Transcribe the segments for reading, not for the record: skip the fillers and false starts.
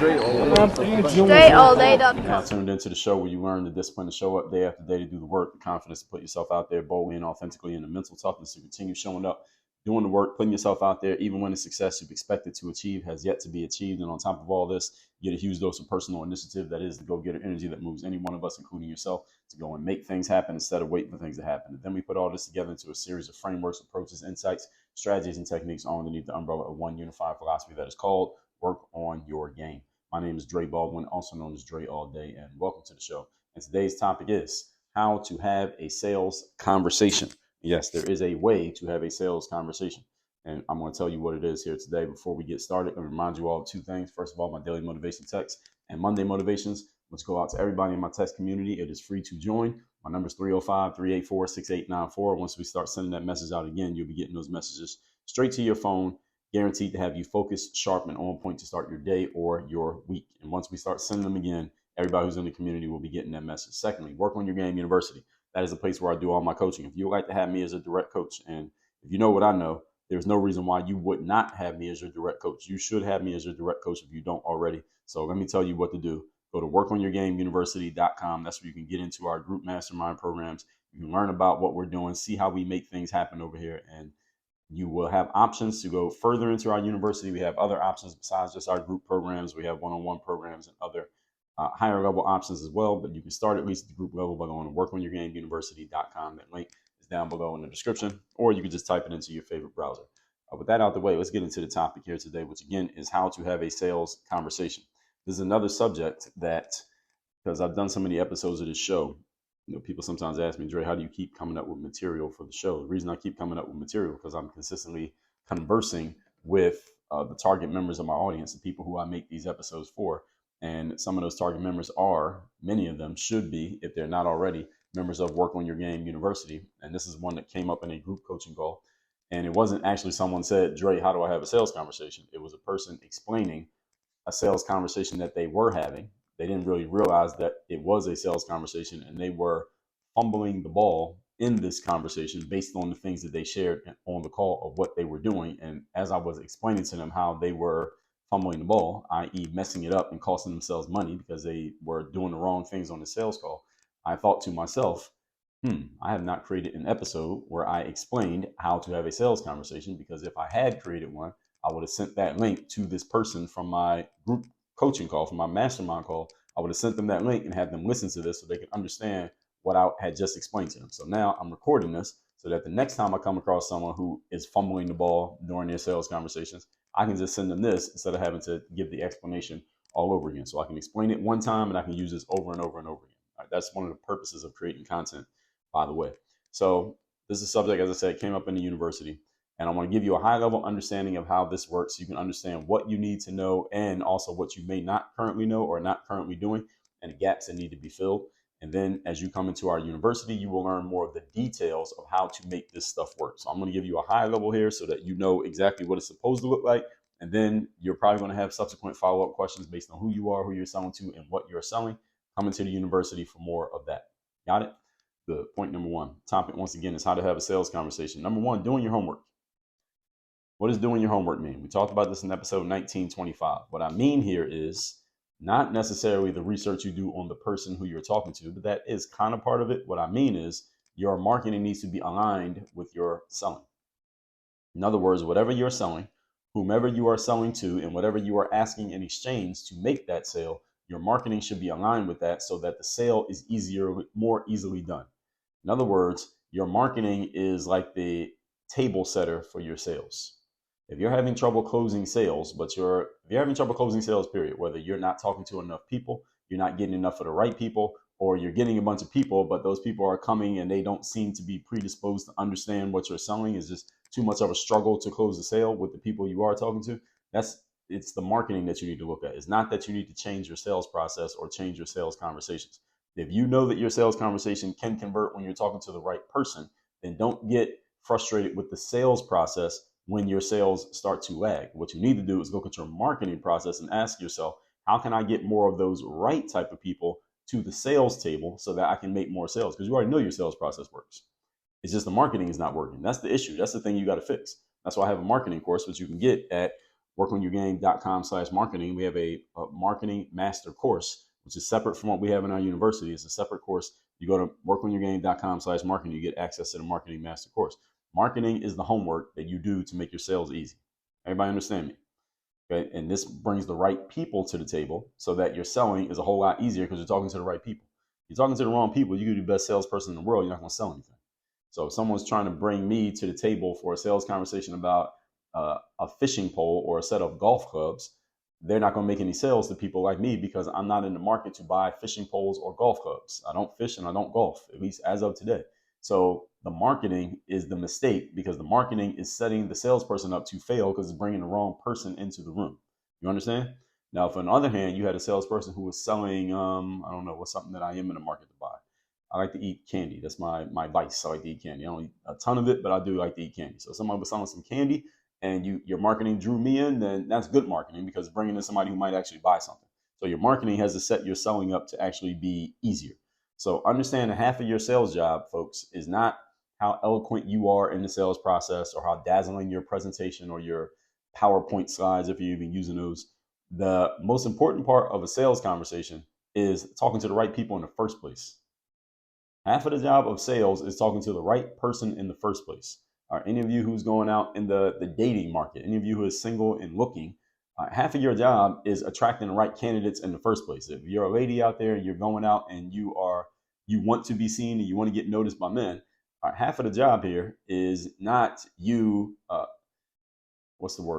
StraighTAllDay.com. Now tuned into the show where you learn the discipline to show up day after day to do the work, the confidence to put yourself out there boldly and authentically, and the mental toughness to continue showing up, doing the work, putting yourself out there, even when the success you've expected to achieve has yet to be achieved. And on top of all this, you get a huge dose of personal initiative that is the go-getter energy that moves any one of us, including yourself, to go and make things happen instead of waiting for things to happen. And then we put all this together into a series of frameworks, approaches, insights, strategies, and techniques all underneath the umbrella of one unified philosophy that is called Work on Your Game. My name is Dre Baldwin, also known as Dre All Day, and welcome to the show. And today's topic is how to have a sales conversation. Yes, there is a way to have a sales conversation. And I'm going to tell you what it is here today. Before we get started, I remind you all of two things. First of all, my daily motivation text and Monday motivations, which go out to everybody in my text community. It is free to join. My number is 305-384-6894. Once we start sending that message out again, you'll be getting those messages straight to your phone, guaranteed to have you focused, sharp, and on point to start your day or your week. And once we start sending them again, everybody who's in the community will be getting that message. Secondly, Work on Your Game University. That is a place where I do all my coaching. If you would like to have me as a direct coach, and if you know what I know, there's no reason why you would not have me as your direct coach. You should have me as your direct coach if you don't already. So let me tell you what to do. Go to workonyourgameuniversity.com. That's where you can get into our group mastermind programs. You can learn about what we're doing, see how we make things happen over here, and you will have options to go further into our university. We have other options besides just our group programs. We have one-on-one programs and other higher level options as well. But you can start at least at the group level by going to workonyourgameuniversity.com. That link is down below in the description, or you can just type it into your favorite browser. With that out the way, let's get into the topic here today, which again is how to have a sales conversation. This is another subject that, because I've done so many episodes of this show, people sometimes ask me, Dre, how do you keep coming up with material for the show? The reason I keep coming up with material because I'm consistently conversing with the target members of my audience, the people who I make these episodes for. And some of those target members are, many of them should be, if they're not already, members of Work on Your Game University. And this is one that came up in a group coaching call. And it wasn't actually someone said, Dre, how do I have a sales conversation? It was a person explaining a sales conversation that they were having. They didn't really realize that it was a sales conversation, and they were fumbling the ball in this conversation based on the things that they shared on the call of what they were doing. And as I was explaining to them how they were fumbling the ball, i.e. messing it up and costing themselves money because they were doing the wrong things on the sales call, I thought to myself, I have not created an episode where I explained how to have a sales conversation, because if I had created one, I would have sent that link to this person from my group coaching call, from my mastermind call. I would have sent them that link and had them listen to this so they could understand what I had just explained to them. So now I'm recording this so that the next time I come across someone who is fumbling the ball during their sales conversations, I can just send them this instead of having to give the explanation all over again. So I can explain it one time and I can use this over and over and over again. All right, that's one of the purposes of creating content, by the way. So this is a subject, as I said, came up in the university. And I want to give you a high level understanding of how this works so you can understand what you need to know and also what you may not currently know or not currently doing and the gaps that need to be filled. And then as you come into our university, you will learn more of the details of how to make this stuff work. So I'm going to give you a high level here so that you know exactly what it's supposed to look like. And then you're probably going to have subsequent follow-up questions based on who you are, who you're selling to, and what you're selling. Come into the university for more of that. Got it? Good. Point number one. Topic, once again, is how to have a sales conversation. Number one, doing your homework. What does doing your homework mean? We talked about this in episode 1925. What I mean here is not necessarily the research you do on the person who you're talking to, but that is kind of part of it. What I mean is your marketing needs to be aligned with your selling. In other words, whatever you're selling, whomever you are selling to, and whatever you are asking in exchange to make that sale, your marketing should be aligned with that so that the sale is more easily done. In other words, your marketing is like the table setter for your sales. If you're having trouble closing sales, if you're having trouble closing sales, period, whether you're not talking to enough people, you're not getting enough of the right people, or you're getting a bunch of people, but those people are coming and they don't seem to be predisposed to understand what you're selling, is just too much of a struggle to close the sale with the people you are talking to, it's the marketing that you need to look at. It's not that you need to change your sales process or change your sales conversations. If you know that your sales conversation can convert when you're talking to the right person, then don't get frustrated with the sales process when your sales start to lag. What you need to do is look at your marketing process and ask yourself, how can I get more of those right type of people to the sales table so that I can make more sales? Because you already know your sales process works. It's just the marketing is not working. That's the issue. That's the thing you got to fix. That's why I have a marketing course, which you can get at workonyourgame.com/marketing. We have a marketing master course, which is separate from what we have in our university. It's a separate course. You go to workonyourgame.com/marketing, you get access to the marketing master course. Marketing is the homework that you do to make your sales easy. Everybody understand me? Okay. And this brings the right people to the table so that your selling is a whole lot easier because you're talking to the right people. If you're talking to the wrong people, you could be the best salesperson in the world, you're not going to sell anything. So if someone's trying to bring me to the table for a sales conversation about a fishing pole or a set of golf clubs, they're not going to make any sales to people like me because I'm not in the market to buy fishing poles or golf clubs. I don't fish and I don't golf, at least as of today. So the marketing is the mistake because the marketing is setting the salesperson up to fail because it's bringing the wrong person into the room. You understand? Now, if on the other hand, you had a salesperson who was selling, I don't know, what's something that I am in the market to buy. I like to eat candy. That's my vice. I like to eat candy. I don't eat a ton of it, but I do like to eat candy. So if somebody was selling some candy and your marketing drew me in, then that's good marketing because it's bringing in somebody who might actually buy something. So your marketing has to set your selling up to actually be easier. So understand that half of your sales job, folks, is not how eloquent you are in the sales process or how dazzling your presentation or your PowerPoint slides, if you're even using those. The most important part of a sales conversation is talking to the right people in the first place. Half of the job of sales is talking to the right person in the first place. Any of you who's going out in the dating market, any of you who is single and looking, half of your job is attracting the right candidates in the first place. If you're a lady out there and you're going out and you want to be seen and you want to get noticed by men, half of the job here is not you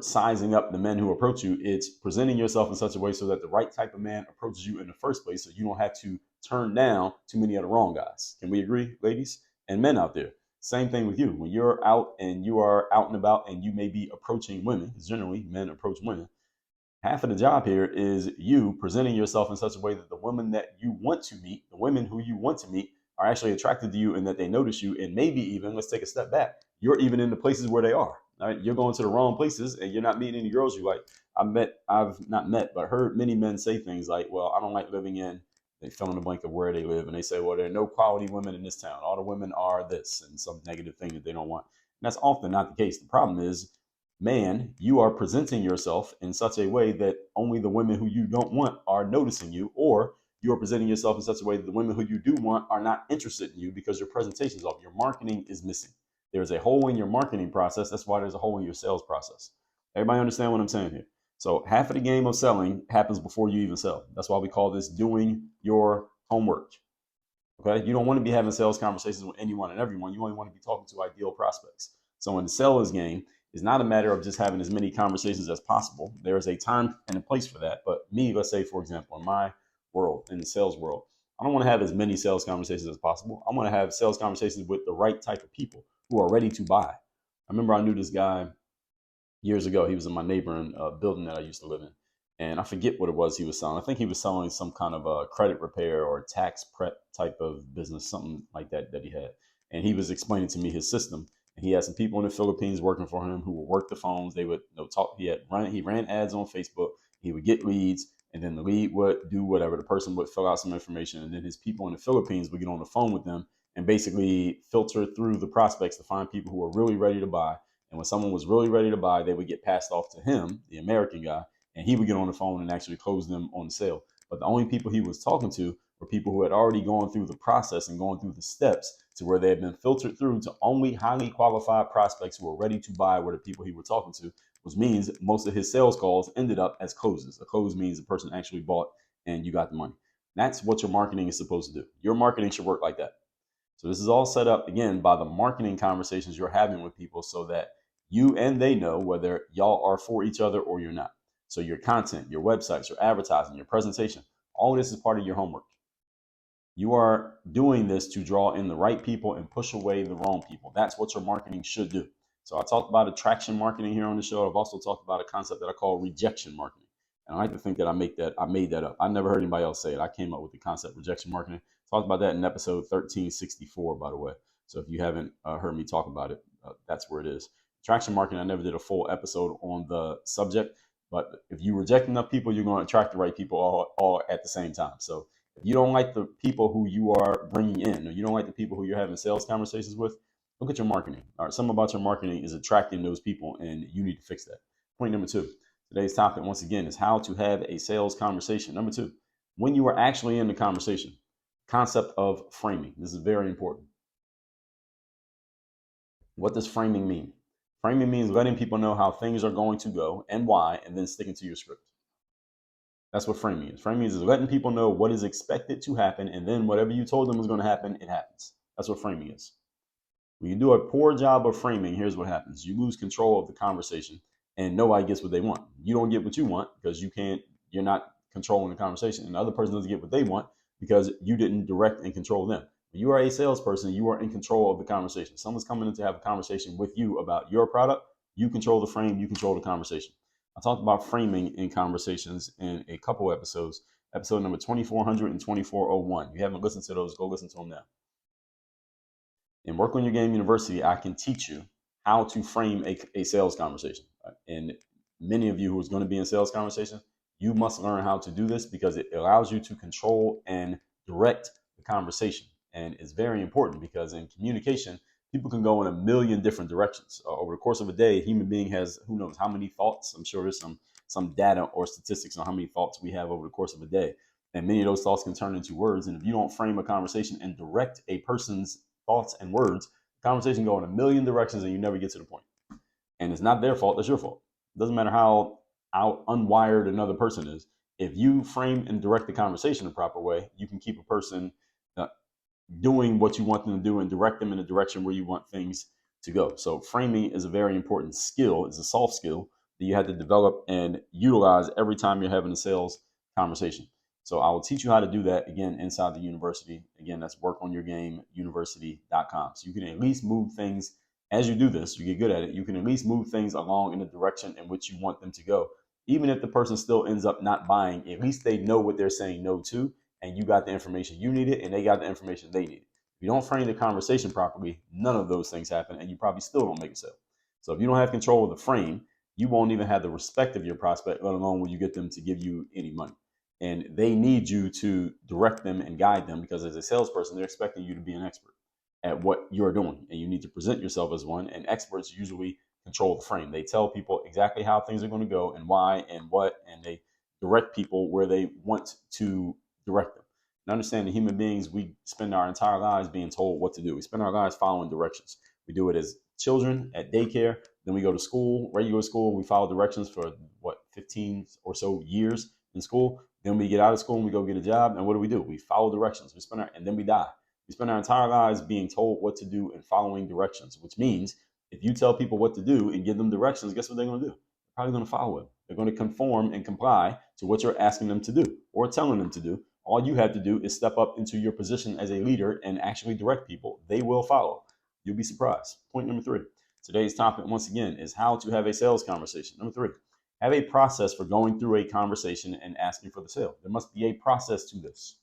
sizing up the men who approach you. It's presenting yourself in such a way so that the right type of man approaches you in the first place so you don't have to turn down too many of the wrong guys. Can we agree, ladies and men out there? Same thing with you. When you're out and you are out and about and you may be approaching women, because generally men approach women, half of the job here is you presenting yourself in such a way that the women that you want to meet, the women who you want to meet, are actually attracted to you and that they notice you. And maybe even, let's take a step back, you're even in the places where they are. All right, you're going to the wrong places and you're not meeting any girls you like. I've not met, but heard many men say things like, well, I don't like living in, they fill in the blank of where they live. And they say, well, there are no quality women in this town. All the women are this and some negative thing that they don't want. And that's often not the case. The problem is, man, you are presenting yourself in such a way that only the women who you don't want are noticing you, or you are presenting yourself in such a way that the women who you do want are not interested in you because your presentation is off. Your marketing is missing. There's a hole in your marketing process. That's why there's a hole in your sales process. Everybody understand what I'm saying here? So half of the game of selling happens before you even sell. That's why we call this doing your homework. Okay, you don't want to be having sales conversations with anyone and everyone. You only want to be talking to ideal prospects. So in the seller's game, it's not a matter of just having as many conversations as possible. There is a time and a place for that. But me, let's say, for example, in my world, in the sales world, I don't want to have as many sales conversations as possible. I want to have sales conversations with the right type of people who are ready to buy. I remember I knew this guy years ago. He was in my neighboring building that I used to live in. And I forget what it was he was selling. I think he was selling some kind of a credit repair or tax prep type of business, something like that he had. And he was explaining to me his system. And he had some people in the Philippines working for him who would work the phones. They would talk. He ran ads on Facebook. He would get leads, and then the lead would do whatever. The person would fill out some information, and then his people in the Philippines would get on the phone with them and basically filter through the prospects to find people who are really ready to buy. And when someone was really ready to buy, they would get passed off to him, the American guy, and he would get on the phone and actually close them on the sale. But the only people he was talking to were people who had already gone through the process and gone through the steps to where they had been filtered through to only highly qualified prospects who were ready to buy were the people he was talking to, which means most of his sales calls ended up as closes. A close means the person actually bought and you got the money. That's what your marketing is supposed to do. Your marketing should work like that. So this is all set up, again, by the marketing conversations you're having with people so that you and they know whether y'all are for each other or you're not. So your content, your websites, your advertising, your presentation, all of this is part of your homework. You are doing this to draw in the right people and push away the wrong people. That's what your marketing should do. So I talked about attraction marketing here on the show. I've also talked about a concept that I call rejection marketing. And I like to think that I made that up. I never heard anybody else say it. I came up with the concept rejection marketing. Talked about that in episode 1364, by the way. So if you haven't heard me talk about it, that's where it is. Attraction marketing, I never did a full episode on the subject, but if you reject enough people, you're going to attract the right people all at the same time. So if you don't like the people who you are bringing in, or you don't like the people who you're having sales conversations with, look at your marketing. All right, something about your marketing is attracting those people, and you need to fix that. Point number 2, Today's topic, once again, is how to have a sales conversation. Number two, when you are actually in the conversation, concept of framing. This is very important. What does framing mean? Framing means letting people know how things are going to go and why, and then sticking to your script. That's what framing is. Framing is letting people know what is expected to happen, and then whatever you told them was going to happen, it happens. That's what framing is. When you do a poor job of framing, here's what happens. You lose control of the conversation and nobody gets what they want. You don't get what you want because you're not controlling the conversation. And the other person doesn't get what they want because you didn't direct and control them. When you are a salesperson, you are in control of the conversation. Someone's coming in to have a conversation with you about your product. You control the frame, you control the conversation. I talked about framing in conversations in a couple episodes, episode number 2400 and 2401. If you haven't listened to those, go listen to them now. In Work on Your Game University, I can teach you how to frame a sales conversation. And many of you who is going to be in sales conversations, you must learn how to do this because it allows you to control and direct the conversation. And it's very important because in communication, people can go in a million different directions. Over the course of a day, a human being has who knows how many thoughts. I'm sure there's some data or statistics on how many thoughts we have over the course of a day. And many of those thoughts can turn into words. And if you don't frame a conversation and direct a person's thoughts and words, the conversation go in a million directions and you never get to the point. And it's not their fault, it's your fault. It doesn't matter how unwired another person is. If you frame and direct the conversation the proper way, you can keep a person doing what you want them to do and direct them in the direction where you want things to go. So framing is a very important skill. It's a soft skill that you have to develop and utilize every time you're having a sales conversation. So I will teach you how to do that again inside the university. Again, that's workonyourgameuniversity.com. So you can at least move things as you do this, you get good at it. You can at least move things along in the direction in which you want them to go. Even if the person still ends up not buying, at least they know what they're saying no to, and you got the information you needed and they got the information they needed. If you don't frame the conversation properly, none of those things happen and you probably still don't make a sale. So if you don't have control of the frame, you won't even have the respect of your prospect, let alone when you get them to give you any money. And they need you to direct them and guide them because as a salesperson, they're expecting you to be an expert at what you're doing. And you need to present yourself as one. And experts usually control the frame. They tell people exactly how things are going to go and why and what, and they direct people where they want to direct them. And understand that human beings, we spend our entire lives being told what to do. We spend our lives following directions. We do it as children at daycare. Then we go to school, regular school. We follow directions for 15 or so years in school. Then we get out of school and we go get a job. And what do? We follow directions. And then we die. We spend our entire lives being told what to do and following directions, which means if you tell people what to do and give them directions, guess what they're going to do? They're probably going to follow it. They're going to conform and comply to what you're asking them to do or telling them to do. All you have to do is step up into your position as a leader and actually direct people. They will follow. You'll be surprised. Point number 3. Today's topic, once again, is how to have a sales conversation. Number 3, have a process for going through a conversation and asking for the sale. There must be a process to this.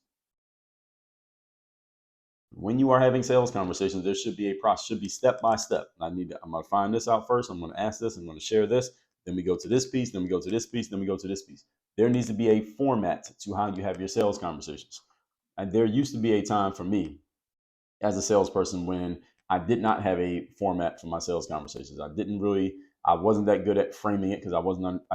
When you are having sales conversations, there should be a process, should be step by step. I'm going to find this out first. I'm going to ask this. I'm going to share this. Then we go to this piece. Then we go to this piece. Then we go to this piece. There needs to be a format to how you have your sales conversations. And there used to be a time for me as a salesperson when I did not have a format for my sales conversations. I wasn't that good at framing it because I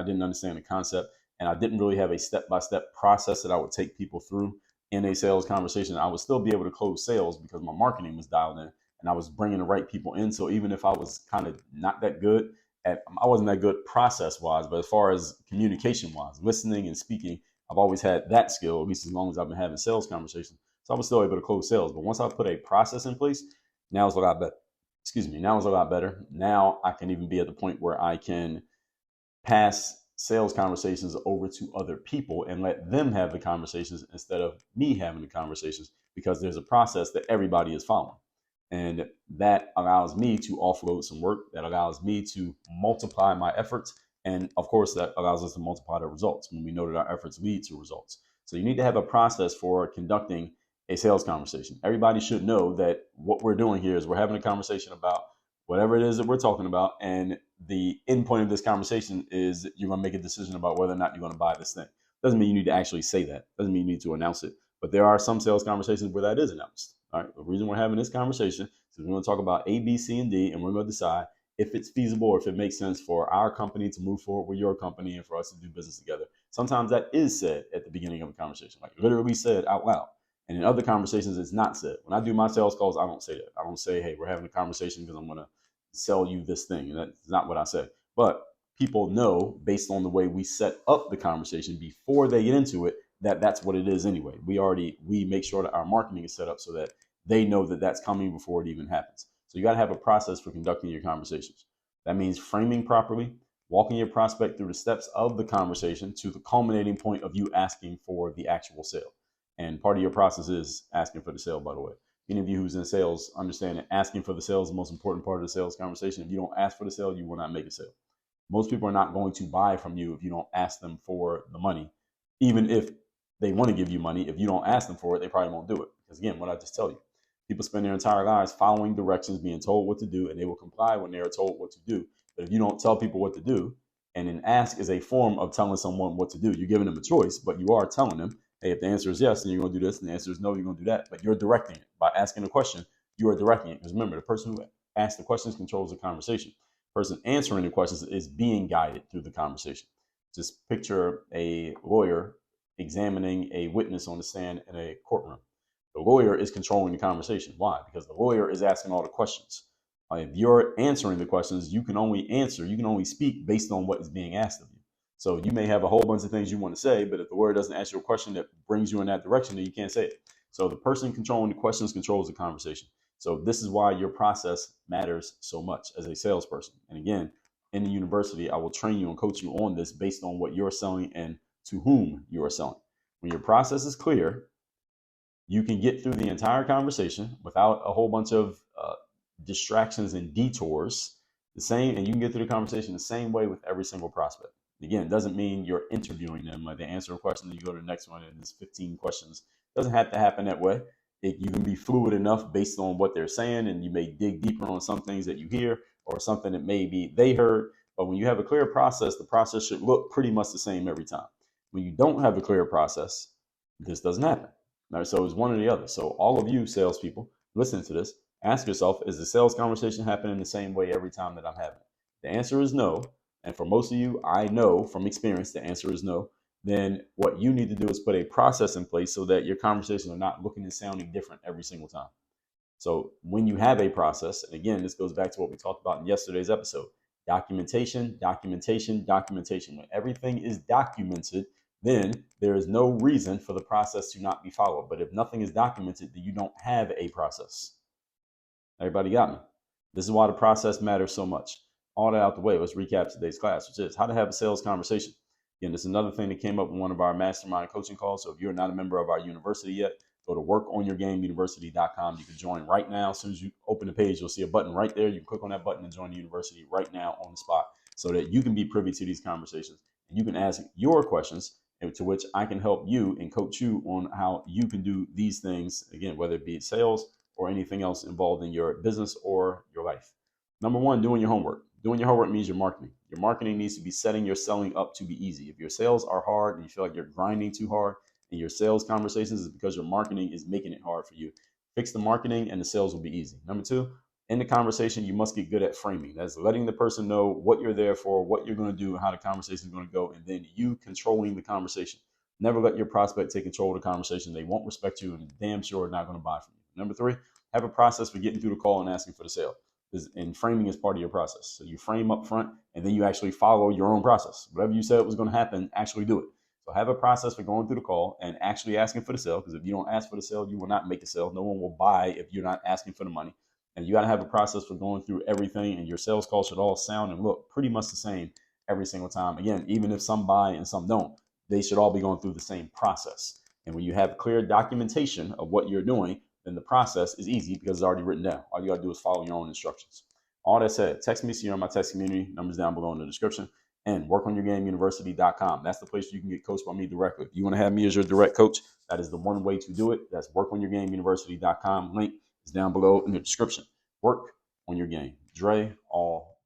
didn't understand the concept, and I didn't really have a step-by-step process that I would take people through in a sales conversation. I would still be able to close sales because my marketing was dialed in and I was bringing the right people in. So even if I was kind of not that good I wasn't that good process wise, but as far as communication wise, listening and speaking, I've always had that skill, at least as long as I've been having sales conversations. So I was still able to close sales. But once I put a process in place, now it's a lot better. Now it's a lot better. Now I can even be at the point where I can pass sales conversations over to other people and let them have the conversations instead of me having the conversations because there's a process that everybody is following. And that allows me to offload some work, that allows me to multiply my efforts. And of course, that allows us to multiply the results when we know that our efforts lead to results. So you need to have a process for conducting a sales conversation. Everybody should know that what we're doing here is we're having a conversation about whatever it is that we're talking about. And the end point of this conversation is you're going to make a decision about whether or not you're going to buy this thing. Doesn't mean you need to actually say that. Doesn't mean you need to announce it. But there are some sales conversations where that is announced. All right. The reason we're having this conversation is we're going to talk about A, B, C, and D, and we're going to decide if it's feasible or if it makes sense for our company to move forward with your company and for us to do business together. Sometimes that is said at the beginning of a conversation, like literally said out loud. And in other conversations, it's not said. When I do my sales calls, I don't say that. I don't say, hey, we're having a conversation because I'm going to sell you this thing. And that's not what I say. But people know based on the way we set up the conversation before they get into it, that that's what it is anyway. We make sure that our marketing is set up so that they know that that's coming before it even happens. So you got to have a process for conducting your conversations. That means framing properly, walking your prospect through the steps of the conversation to the culminating point of you asking for the actual sale. And part of your process is asking for the sale, by the way. Any of you who's in sales understand that asking for the sale is the most important part of the sales conversation. If you don't ask for the sale, you will not make a sale. Most people are not going to buy from you if you don't ask them for the money. Even if they want to give you money, if you don't ask them for it, they probably won't do it. Because again, what I just tell you, people spend their entire lives following directions, being told what to do, and they will comply when they are told what to do. But if you don't tell people what to do, and an ask is a form of telling someone what to do, you're giving them a choice, but you are telling them, hey, if the answer is yes, then you're going to do this, and the answer is no, you're going to do that. But you're directing it. By asking a question, you are directing it. Because remember, the person who asks the questions controls the conversation. The person answering the questions is being guided through the conversation. Just picture a lawyer examining a witness on the stand in a courtroom. The lawyer is controlling the conversation. Why? Because the lawyer is asking all the questions. If you're answering the questions, you can only speak based on what is being asked of you. So you may have a whole bunch of things you want to say, but if the lawyer doesn't ask you a question that brings you in that direction, then you can't say it. So the person controlling the questions controls the conversation. So this is why your process matters so much as a salesperson. And again, in the university, I will train you and coach you on this based on what you're selling and to whom you are selling. When your process is clear, you can get through the entire conversation without a whole bunch of distractions and detours. And you can get through the conversation the same way with every single prospect. Again, it doesn't mean you're interviewing them. Like they answer a question, then you go to the next one, and there's 15 questions. It doesn't have to happen that way. You can be fluid enough based on what they're saying, and you may dig deeper on some things that you hear or something that maybe they heard. But when you have a clear process, the process should look pretty much the same every time. When you don't have a clear process, this doesn't happen. All right, so it's one or the other. So all of you salespeople listening to this, ask yourself, is the sales conversation happening the same way every time that I'm having it? The answer is no. And for most of you, I know from experience, the answer is no. Then what you need to do is put a process in place so that your conversations are not looking and sounding different every single time. So when you have a process, and again, this goes back to what we talked about in yesterday's episode, documentation, documentation, documentation. When everything is documented, then there is no reason for the process to not be followed. But if nothing is documented, then you don't have a process. Everybody got me? This is why the process matters so much. All that out the way, let's recap today's class, which is how to have a sales conversation. Again, this is another thing that came up in one of our mastermind coaching calls. So if you're not a member of our university yet, go to workonyourgameuniversity.com. You can join right now. As soon as you open the page, you'll see a button right there. You can click on that button and join the university right now on the spot so that you can be privy to these conversations. And you can ask your questions to which I can help you and coach you on how you can do these things, again, whether it be sales or anything else involved in your business or your life. Number one, doing your homework. Doing your homework means your marketing. Your marketing needs to be setting your selling up to be easy. If your sales are hard and you feel like you're grinding too hard in your sales conversations, is because your marketing is making it hard for you. Fix the marketing and the sales will be easy. Number two, in the conversation, you must get good at framing. That's letting the person know what you're there for, what you're going to do, how the conversation is going to go, and then you controlling the conversation. Never let your prospect take control of the conversation. They won't respect you and damn sure are not going to buy from you. Number three, have a process for getting through the call and asking for the sale. And framing is part of your process. So you frame up front and then you actually follow your own process. Whatever you said was going to happen, actually do it. So have a process for going through the call and actually asking for the sale, because if you don't ask for the sale, you will not make the sale. No one will buy if you're not asking for the money. And you got to have a process for going through everything, and your sales call should all sound and look pretty much the same every single time. Again, even if some buy and some don't, they should all be going through the same process. And when you have clear documentation of what you're doing, then the process is easy because it's already written down. All you got to do is follow your own instructions. All that said, text me, see you on my text community. Numbers down below in the description. And workonyourgameuniversity.com. That's the place you can get coached by me directly. If you want to have me as your direct coach, that is the one way to do it. That's workonyourgameuniversity.com. Link is down below in the description. Work on your game. Dre all